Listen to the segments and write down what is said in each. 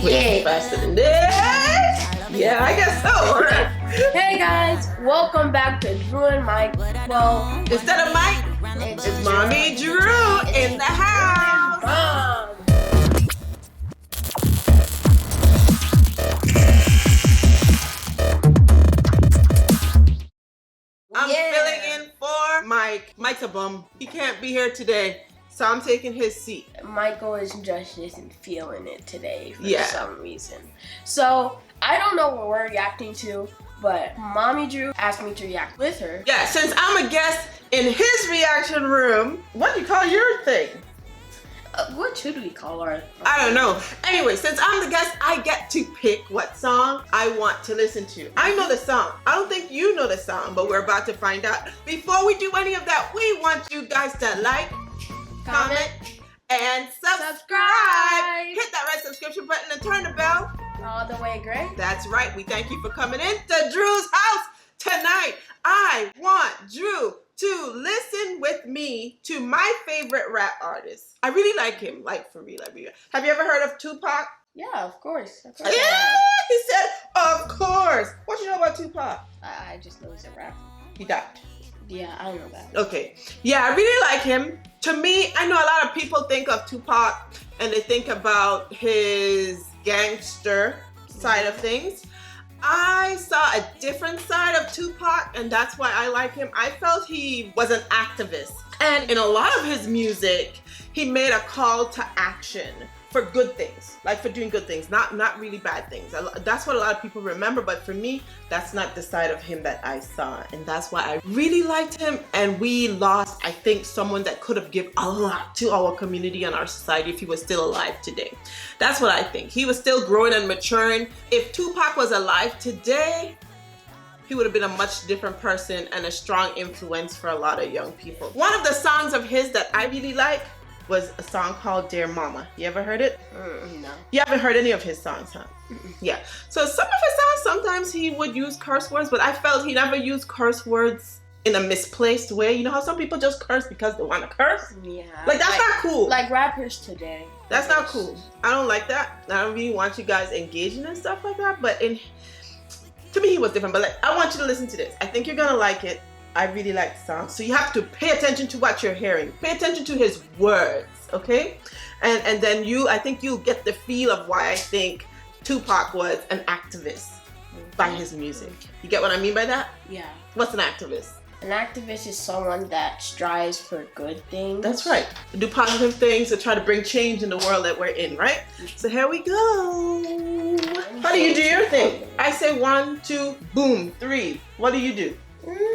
Yeah. Faster than this? Yeah, I guess so. Hey guys, welcome back to Drew and Mike. Well, Instead of Mike, it's Mommy Drew in the house. Mom. I'm filling in for Mike. Mike's a bum. He can't be here today, so I'm taking his seat. Michael just isn't feeling it today for some reason. So, I don't know what we're reacting to, but Mommy Drew asked me to react with her. Yeah, since I'm a guest in his reaction room, what do you call your thing? What should we call our? I don't know. Anyway, since I'm the guest, I get to pick what song I want to listen to. I know the song. I don't think you know the song, but we're about to find out. Before we do any of that, we want you guys to like, comment, and subscribe. Hit that red subscription button and turn the bell. All the way, Greg. That's right. We thank you for coming into Drew's house tonight. I want Drew to listen with me to my favorite rap artist. I really like him, like for real. Have you ever heard of Tupac? Yeah, of course. Yeah, he said, of course. What you know about Tupac? I just know he's a rapper. He died. Yeah, I know that. Okay. Yeah, I really like him. To me, I know a lot of people think of Tupac and they think about his gangster side of things. I saw a different side of Tupac, and that's why I like him. I felt he was an activist. And in a lot of his music, he made a call to action for good things, like for doing good things, not really bad things. That's what a lot of people remember, but for me, that's not the side of him that I saw. And that's why I really liked him. And we lost, I think, someone that could have given a lot to our community and our society if he was still alive today. That's what I think. He was still growing and maturing. If Tupac was alive today, he would have been a much different person and a strong influence for a lot of young people. One of the songs of his that I really like was a song called Dear Mama. You ever heard it? No. You haven't heard any of his songs, huh? Yeah. So some of his songs, sometimes he would use curse words, but I felt he never used curse words in a misplaced way. You know how some people just curse because they want to curse? Yeah. Like, that's not cool. Like rappers today. That's not cool. I don't like that. I don't really want you guys engaging in stuff like that, but to me, he was different. But like, I want you to listen to this. I think you're gonna like it. I really like the song. So you have to pay attention to what you're hearing. Pay attention to his words, okay? And then I think you'll get the feel of why I think Tupac was an activist by his music. You get what I mean by that? Yeah. What's an activist? An activist is someone that strives for good things. That's right. Do positive things to try to bring change in the world that we're in, right? So here we go. How do you do your thing? I say 1, 2, boom, 3. What do you do?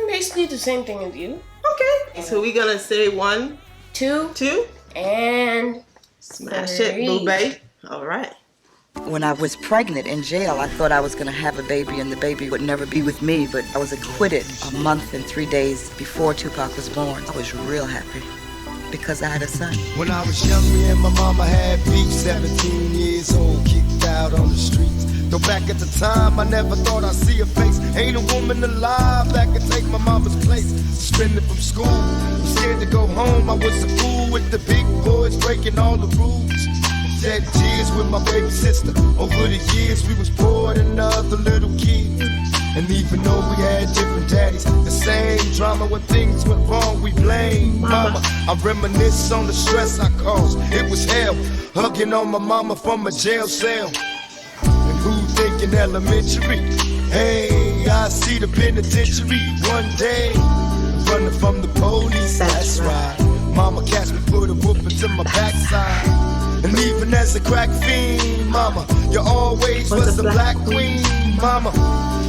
Basically the same thing as you. Okay. So we're gonna say 1, 2, and smash it, boo babe. All right. When I was pregnant in jail, I thought I was gonna have a baby and the baby would never be with me, but I was acquitted a month and 3 days before Tupac was born. I was real happy because I had a son. When I was young, me and my mama had beef, 17 years old, kicked out on the streets. Though back at the time, I never thought I'd see her face. Ain't a woman alive that could take my mama's place. Suspended from school, I'm scared to go home. I was a fool with the big boys, breaking all the rules. Shed tears with my baby sister. Over the years, we was poor than other little kids. And even though we had different daddies, the same drama when things went wrong, we blame mama. I reminisce on the stress I caused. It was hell, hugging on my mama from a jail cell. Who thinking elementary? Hey, I see the penitentiary one day. Running from the police, that's right. Mama catch me, put a whooping to my backside. And even as a crack fiend, mama, you always was a black queen, mama.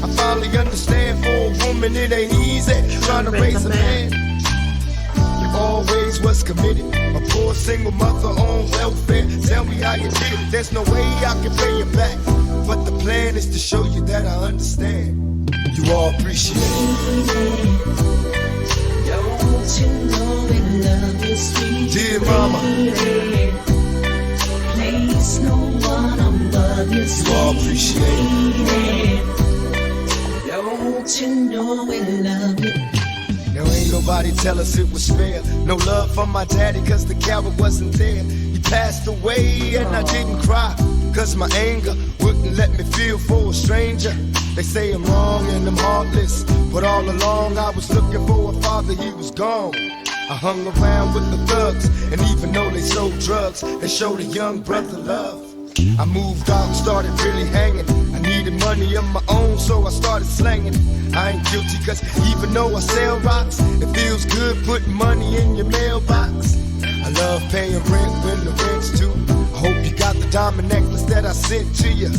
I finally understand for a woman it ain't easy trying to raise a man. You always was committed, a poor single mother on welfare. Tell me how you did it, there's no way I can pay you back. But the plan is to show you that I understand. You all appreciate it. Don't you know we love you, sweet Dear mama, place no one above you, you all appreciate it. Don't you know we love you? Now ain't nobody tell us it was fair. No love from my daddy cause the coward wasn't there. He passed away and I didn't cry. cause my anger wouldn't let me feel for a stranger. They say I'm wrong and I'm heartless, but all along I was looking for a father, he was gone. I hung around with the thugs, and even though they sold drugs, they showed a young brother love. I moved out and started really hanging. I needed money of my own, so I started slanging. I ain't guilty, cause even though I sell rocks, it feels good putting money in your mailbox. I love paying rent when the rent's due. I hope you got the diamond necklace that I sent to you.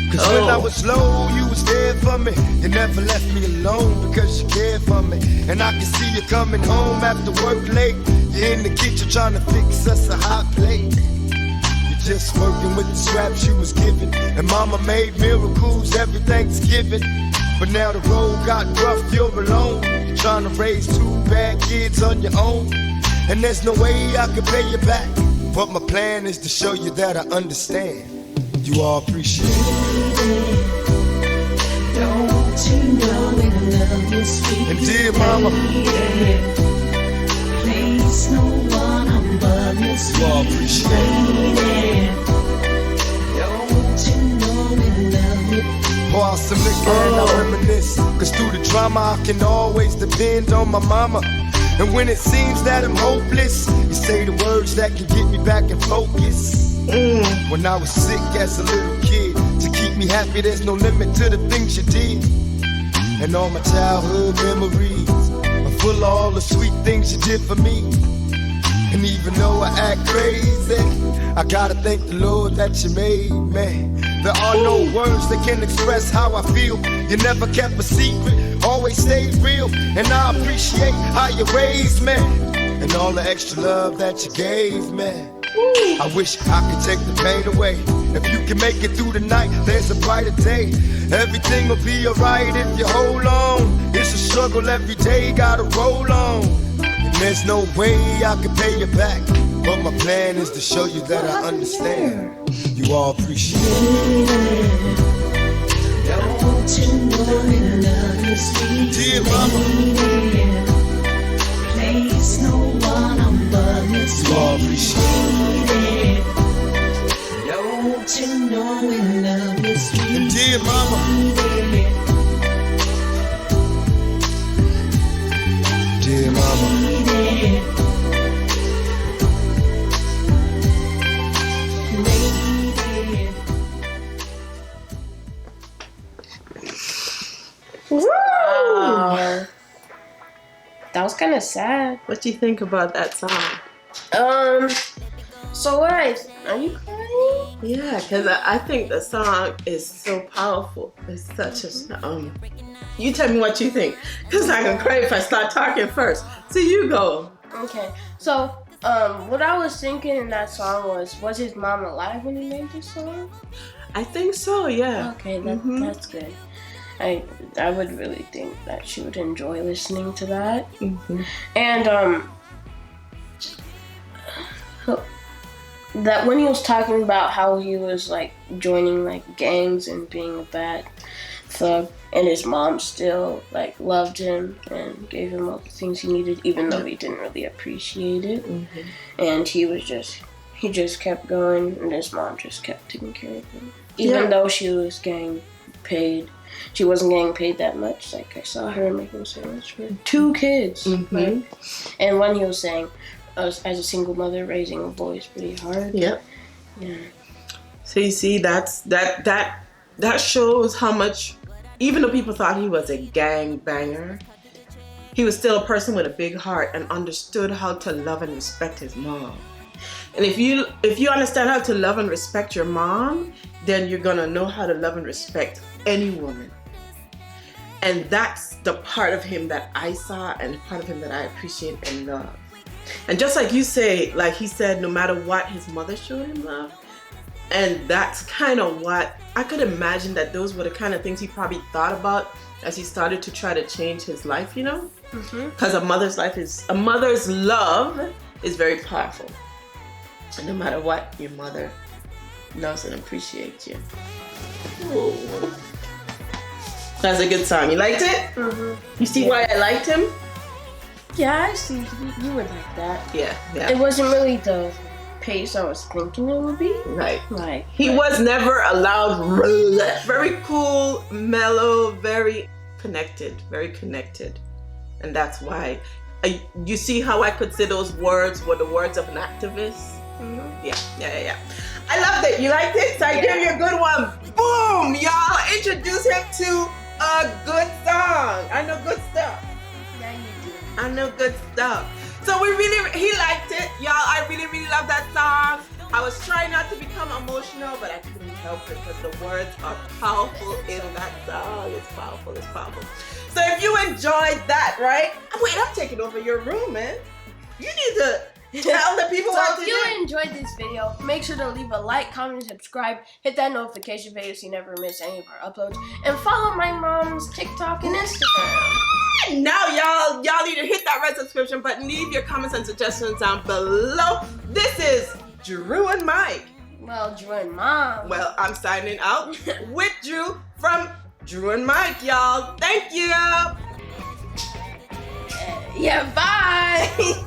Cause when I was low, you was there for me. You never left me alone because you cared for me. And I can see you coming home after work late. You're in the kitchen trying to fix us a hot plate. You're just working with the scraps you was given. And mama made miracles every Thanksgiving. But now the road got rough, you're alone. You're trying to raise 2 bad kids on your own. And there's no way I can pay you back. But my plan is to show you that I understand. You all appreciate it. Don't you know we love you, sweet And dear mama, please no one above you, you all appreciate it. Don't you know we love you? Pour out some liquor and I reminisce. Cause through the drama I can always depend on my mama. And when it seems that I'm hopeless, you say the words that can get me back in focus. When I was sick as a little kid, to keep me happy there's no limit to the things you did. And all my childhood memories are full of all the sweet things you did for me. And even though I act crazy, I gotta thank the Lord that you made me. There are no words that can express how I feel. You never kept a secret, always stayed real. And I appreciate how you raised me, and all the extra love that you gave me. I wish I could take the pain away. If you can make it through the night, there's a brighter day. Everything will be alright if you hold on. It's a struggle every day, gotta roll on. And there's no way I can pay you back, but my plan is to show you that I understand. You all appreciate it. Don't you know we love you, sweet Dear mama, please no one above you, you all appreciate it. Don't you know we love you, sweet And dear mama, dear mama, Wow. That was kind of sad. What do you think about that song? So what are you crying? Yeah, because I think the song is so powerful. It's such a you tell me what you think, because I can cry if I start talking first. So you go. Okay, so what I was thinking in that song was his mom alive when he made this song? I think so, yeah. Okay, that's good. I would really think that she would enjoy listening to that. And that when he was talking about how he was like joining like gangs and being a bad thug, and his mom still like loved him and gave him all the things he needed, even though he didn't really appreciate it. And he just kept going, and his mom just kept taking care of him, even though she was getting paid. She wasn't getting paid that much. Like, I saw her making so much for 2 kids. Right? And when he was saying, as a single mother, raising a boy is pretty hard. Yep. Yeah. So you see, that shows how much, even though people thought he was a gang banger, he was still a person with a big heart and understood how to love and respect his mom. And if you understand how to love and respect your mom, then you're gonna know how to love and respect any woman. And that's the part of him that I saw and part of him that I appreciate and love. And just like you say, like he said, no matter what, his mother showed him love. And that's kind of what I could imagine, that those were the kind of things he probably thought about as he started to try to change his life, you know? Because a mother's love is very powerful. And no matter what, your mother loves and appreciates you. Ooh. That's a good song. You liked it? You see why I liked him? Yeah, I see. You would like that. Yeah. It wasn't really the pace I was thinking it would be. Right. Like He was never allowed. Very cool, mellow, very connected, and that's why. You see how I could say those words were the words of an activist? Mhm. Yeah. I loved it. You liked it? So I gave you a good one. Boom! Y'all introduce him to a good song. I know good stuff. Yeah, you do. I know good stuff. So he liked it. Y'all, I really love that song. I was trying not to become emotional, but I couldn't help it because the words are powerful in that song. It's powerful. So if you enjoyed that, right? Wait, I'm taking over your room, man. You need to tell the people So what if to you do. enjoyed this video, make sure to leave a like, comment, subscribe, hit that notification bell so you never miss any of our uploads, and follow my mom's TikTok and Instagram. Now, y'all need to hit that red subscription button. Leave your comments and suggestions down below. This is Drew and Mike. Well, Drew and Mom. Well, I'm signing out with Drew from Drew and Mike, y'all. Thank you. Yeah, bye.